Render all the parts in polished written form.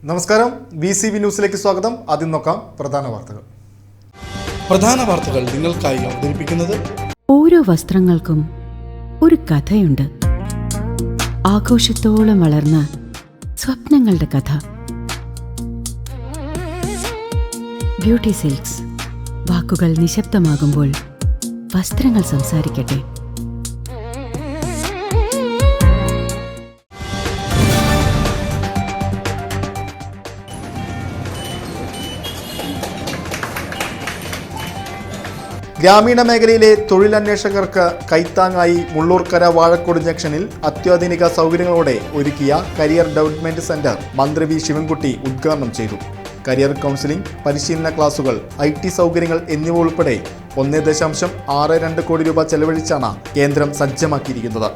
നമസ്കാരം, VCV ന്യൂസിലേക്ക് സ്വാഗതം. ആദ്യം നോക്കാം പ്രധാന വാർത്തകൾ നിങ്ങൾക്കായി അവതരിപ്പിക്കുന്നത് ഓരോ വസ്ത്രങ്ങൾക്കും ഒരു കഥയുണ്ട്. ആഘോഷത്തോളം വളർന്ന സ്വപ്നങ്ങളുടെ കഥ. Beauty silks. വാക്കുകൾ നിശബ്ദമാകുമ്പോൾ വസ്ത്രങ്ങൾ സംസാരിക്കട്ടെ. ഗ്രാമീണ മേഖലയിലെ തൊഴിലന്വേഷകർക്ക് കൈത്താങ്ങായി മുള്ളൂർക്കര വാഴക്കോട് ജംഗ്ഷനിൽ അത്യാധുനിക സൗകര്യങ്ങളോടെ ഒരുക്കിയ കരിയർ ഡെവലപ്മെന്റ് സെന്റർ മന്ത്രി വി ശിവൻകുട്ടി ഉദ്ഘാടനം ചെയ്തു. കരിയർ കൗൺസിലിംഗ്, പരിശീലന ക്ലാസുകൾ, IT സൗകര്യങ്ങൾ എന്നിവ ഉൾപ്പെടെ 1.62 കോടി രൂപ ചെലവഴിച്ചാണ് കേന്ദ്രം സജ്ജമാക്കിയിരിക്കുന്നത്.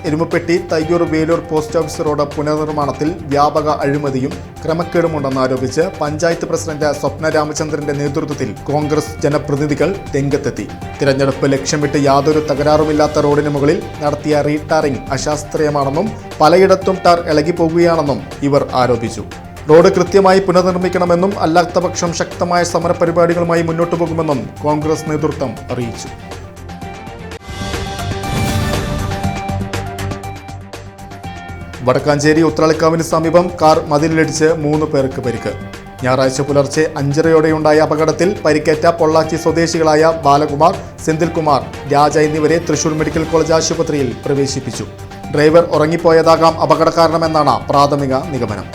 എരുമപ്പെട്ടി തയ്യൂർ വേലൂർ പോസ്റ്റ് ഓഫീസ് റോഡ് പുനർനിർമ്മാണത്തിൽ വ്യാപക അഴിമതിയും ക്രമക്കേടുമുണ്ടെന്നാരോപിച്ച് പഞ്ചായത്ത് പ്രസിഡന്റ് സ്വപ്ന രാമചന്ദ്രന്റെ നേതൃത്വത്തിൽ കോൺഗ്രസ് ജനപ്രതിനിധികൾ രംഗത്തെത്തി. തിരഞ്ഞെടുപ്പ് ലക്ഷ്യമിട്ട് യാതൊരു തകരാറുമില്ലാത്ത റോഡിന് മുകളിൽ നടത്തിയ റീടാറിംഗ് അശാസ്ത്രീയമാണെന്നും പലയിടത്തും ടാർ ഇളകിപ്പോകുകയാണെന്നും ഇവർ ആരോപിച്ചു. റോഡ് കൃത്യമായി പുനർനിർമ്മിക്കണമെന്നും അല്ലാത്തപക്ഷം ശക്തമായ സമരപരിപാടികളുമായി മുന്നോട്ടു പോകുമെന്നും കോൺഗ്രസ് നേതൃത്വം അറിയിച്ചു. വടക്കാഞ്ചേരി ഉത്രാളിക്കാവിന് സമീപം കാർ മതിലിടിച്ച് 3 പേർക്ക് പരിക്ക്. ഞായറാഴ്ച പുലർച്ചെ 5:30യോടെയുണ്ടായ അപകടത്തിൽ പരിക്കേറ്റ പൊള്ളാച്ചി സ്വദേശികളായ ബാലകുമാർ, സെന്തിൽകുമാർ, രാജ എന്നിവരെ തൃശൂർ മെഡിക്കൽ കോളേജ് ആശുപത്രിയിൽ പ്രവേശിപ്പിച്ചു. ഡ്രൈവർ ഉറങ്ങിപ്പോയതാകാം അപകട കാരണമെന്നാണ് പ്രാഥമിക നിഗമനം.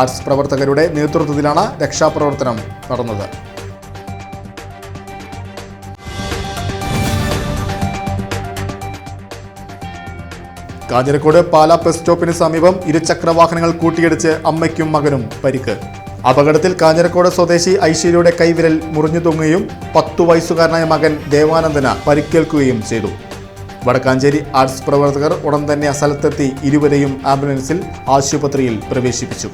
ആർട്സ് പ്രവർത്തകരുടെ നേതൃത്വത്തിലാണ് രക്ഷാപ്രവർത്തനം നടന്നത്. കാഞ്ഞിരക്കോട് പാലാ ബസ് സ്റ്റോപ്പിന് സമീപം ഇരുചക്ര വാഹനങ്ങൾ കൂട്ടിയിടിച്ച് അമ്മയ്ക്കും മകനും പരിക്ക്. അപകടത്തിൽ കാഞ്ഞിരക്കോട് സ്വദേശി ഐശ്വര്യയുടെ കൈവിരൽ മുറിഞ്ഞു തൂങ്ങുകയും 10 വയസ്സുകാരനായ മകൻ ദേവാനന്ദന് പരിക്കേൽക്കുകയും ചെയ്തു. വടക്കാഞ്ചേരി ആർട്സ് പ്രവർത്തകർ ഉടൻ തന്നെ സ്ഥലത്തെത്തി ഇരുവരെയും ആംബുലൻസിൽ ആശുപത്രിയിൽ പ്രവേശിപ്പിച്ചു.